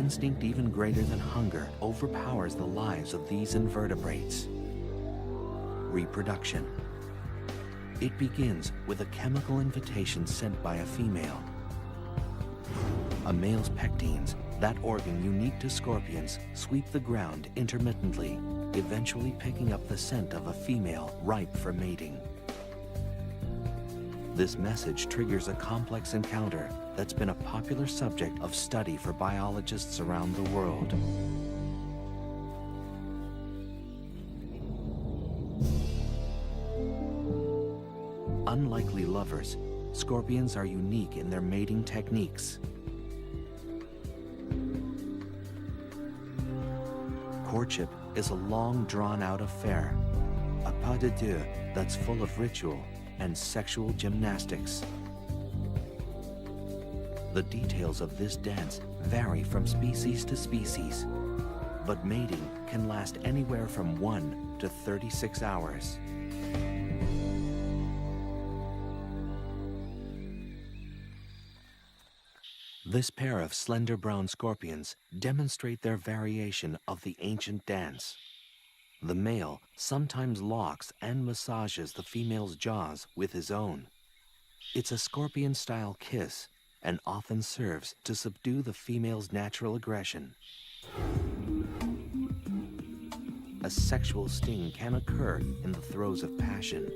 instinct even greater than hunger overpowers the lives of these invertebrates. Reproduction. It begins with a chemical invitation sent by a female. A male's pectines, that organ unique to scorpions, sweep the ground intermittently, eventually picking up the scent of a female ripe for mating. This message triggers a complex encounter that's been a popular subject of study for biologists around the world. Unlikely lovers, scorpions are unique in their mating techniques. Courtship is a long, drawn-out affair, a pas de deux that's full of ritual and sexual gymnastics. The details of this dance vary from species to species, but mating can last anywhere from 1 to 36 hours. This pair of slender brown scorpions demonstrate their variation of the ancient dance. The male sometimes locks and massages the female's jaws with his own. It's a scorpion-style kiss and often serves to subdue the female's natural aggression. A sexual sting can occur in the throes of passion,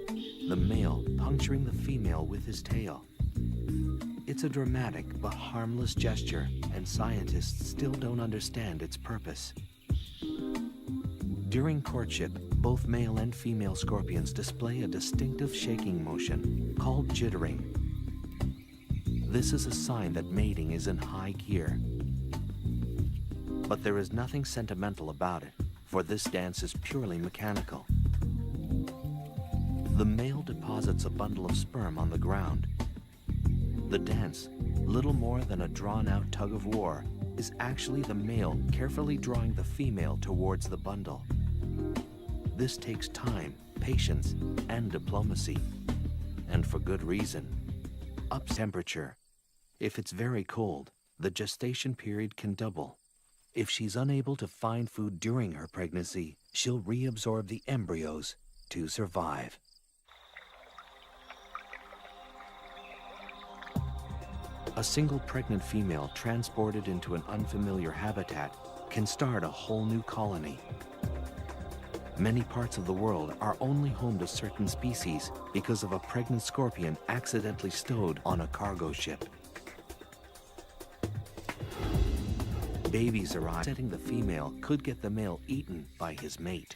the male puncturing the female with his tail. It's a dramatic but harmless gesture, and scientists still don't understand its purpose. During courtship, both male and female scorpions display a distinctive shaking motion called jittering. This is a sign that mating is in high gear. But there is nothing sentimental about it, for this dance is purely mechanical. The male deposits a bundle of sperm on the ground. The dance, little more than a drawn-out tug-of-war, is actually the male carefully drawing the female towards the bundle. This takes time, patience, and diplomacy. And for good reason. Up temperature. If it's very cold, the gestation period can double. If she's unable to find food during her pregnancy, she'll reabsorb the embryos to survive. A single pregnant female transported into an unfamiliar habitat can start a whole new colony. Many parts of the world are only home to certain species because of a pregnant scorpion accidentally stowed on a cargo ship. Babies arrive, setting the female could get the male eaten by his mate.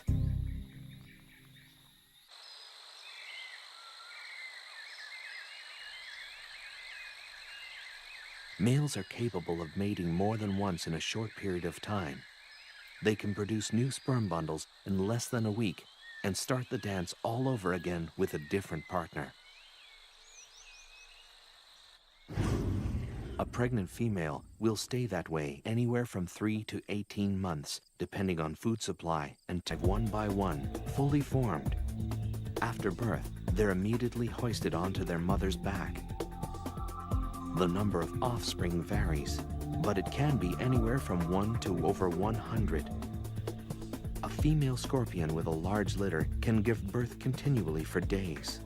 Males are capable of mating more than once in a short period of time. They can produce new sperm bundles in less than a week and start the dance all over again with a different partner. A pregnant female will stay that way anywhere from 3 to 18 months, depending on food supply, and one by one, fully formed. After birth, they're immediately hoisted onto their mother's back. The number of offspring varies, but it can be anywhere from 1 to over 100. A female scorpion with a large litter can give birth continually for days.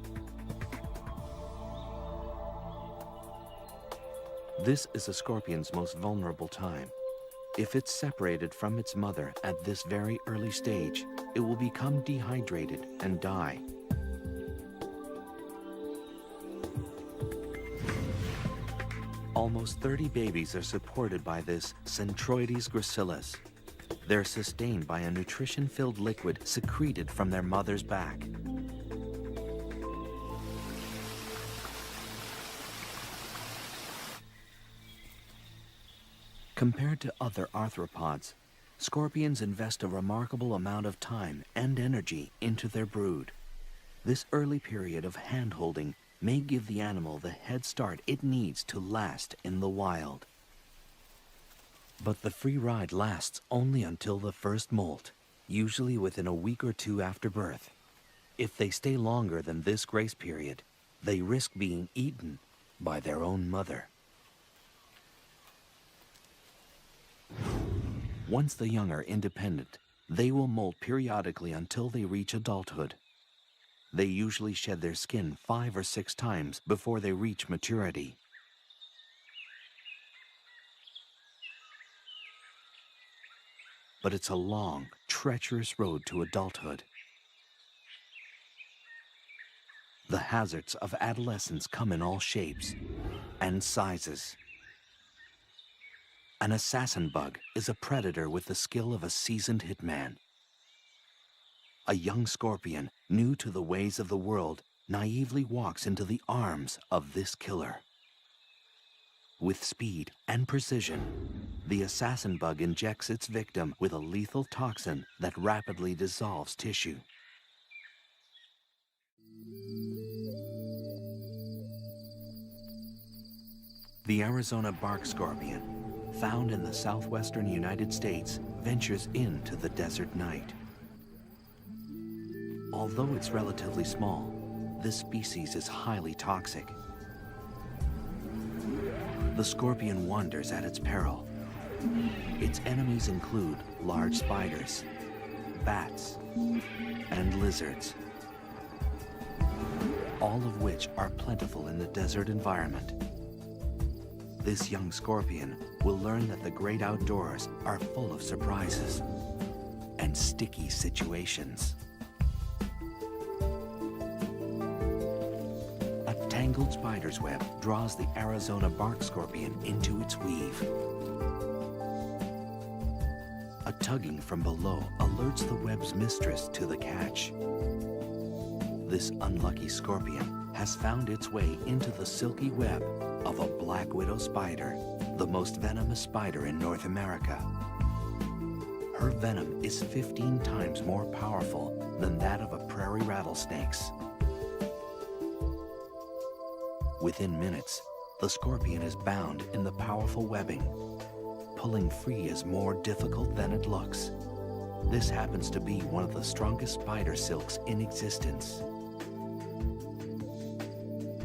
This is a scorpion's most vulnerable time. If it's separated from its mother at this very early stage, it will become dehydrated and die. Almost 30 babies are supported by this Centroides gracilis. They're sustained by a nutrition-filled liquid secreted from their mother's back. Compared to other arthropods, scorpions invest a remarkable amount of time and energy into their brood. This early period of hand-holding may give the animal the head start it needs to last in the wild. But the free ride lasts only until the first molt, usually within a week or two after birth. If they stay longer than this grace period, they risk being eaten by their own mother. Once the young are independent, they will molt periodically until they reach adulthood. They usually shed their skin 5 or 6 times before they reach maturity. But it's a long, treacherous road to adulthood. The hazards of adolescence come in all shapes and sizes. An assassin bug is a predator with the skill of a seasoned hitman. A young scorpion, new to the ways of the world, naively walks into the arms of this killer. With speed and precision, the assassin bug injects its victim with a lethal toxin that rapidly dissolves tissue. The Arizona bark scorpion, found in the southwestern United States, ventures into the desert night. Although it's relatively small, this species is highly toxic. The scorpion wanders at its peril. Its enemies include large spiders, bats, and lizards, all of which are plentiful in the desert environment. This young scorpion will learn that the great outdoors are full of surprises and sticky situations. A tangled spider's web draws the Arizona bark scorpion into its weave. A tugging from below alerts the web's mistress to the catch. This unlucky scorpion has found its way into the silky web of a black widow spider, the most venomous spider in North America. Her venom is 15 times more powerful than that of a prairie rattlesnake's. Within minutes, the scorpion is bound in the powerful webbing. Pulling free is more difficult than it looks. This happens to be one of the strongest spider silks in existence.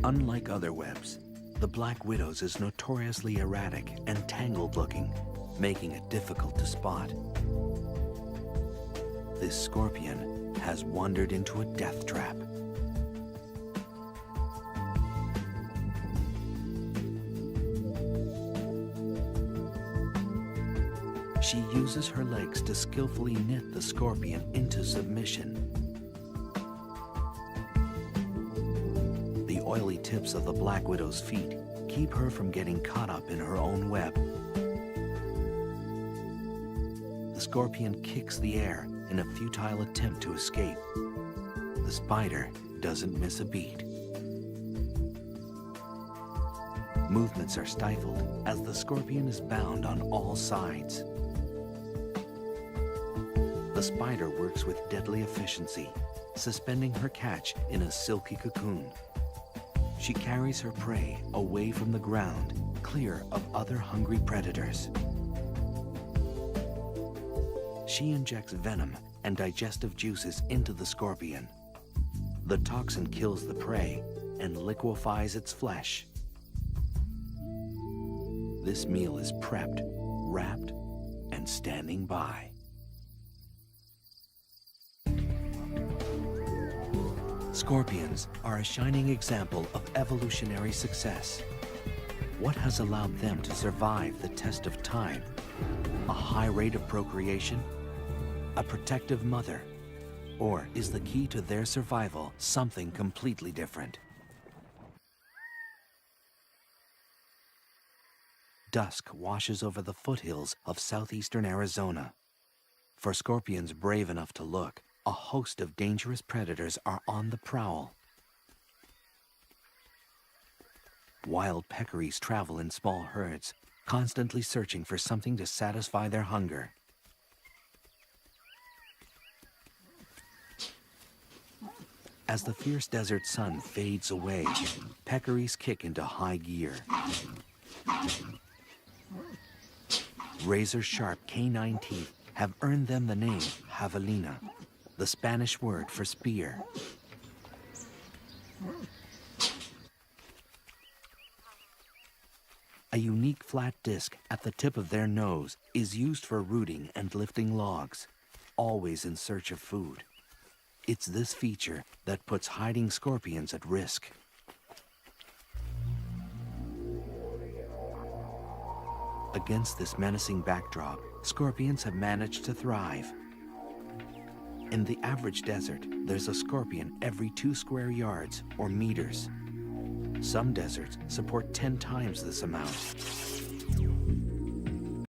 Unlike other webs, the black widow's is notoriously erratic and tangled-looking, making it difficult to spot. This scorpion has wandered into a death trap. She uses her legs to skillfully knit the scorpion into submission. The oily tips of the black widow's feet keep her from getting caught up in her own web. The scorpion kicks the air in a futile attempt to escape. The spider doesn't miss a beat. Movements are stifled as the scorpion is bound on all sides. The spider works with deadly efficiency, suspending her catch in a silky cocoon. She carries her prey away from the ground, clear of other hungry predators. She injects venom and digestive juices into the scorpion. The toxin kills the prey and liquefies its flesh. This meal is prepped, wrapped, and standing by. Scorpions are a shining example of evolutionary success. What has allowed them to survive the test of time? A high rate of procreation? A protective mother? Or is the key to their survival something completely different? Dusk washes over the foothills of southeastern Arizona. For scorpions brave enough to look, a host of dangerous predators are on the prowl. Wild peccaries travel in small herds, constantly searching for something to satisfy their hunger. As the fierce desert sun fades away, peccaries kick into high gear. Razor-sharp canine teeth have earned them the name javelina, the Spanish word for spear. A unique unique flat disc at the tip of their nose is used for rooting and lifting logs, always in search of food. It's this feature that puts hiding scorpions at risk. Against this menacing backdrop, scorpions have managed to thrive. In the average desert, there's a scorpion every 2 square yards or meters. Some deserts support 10 times this amount.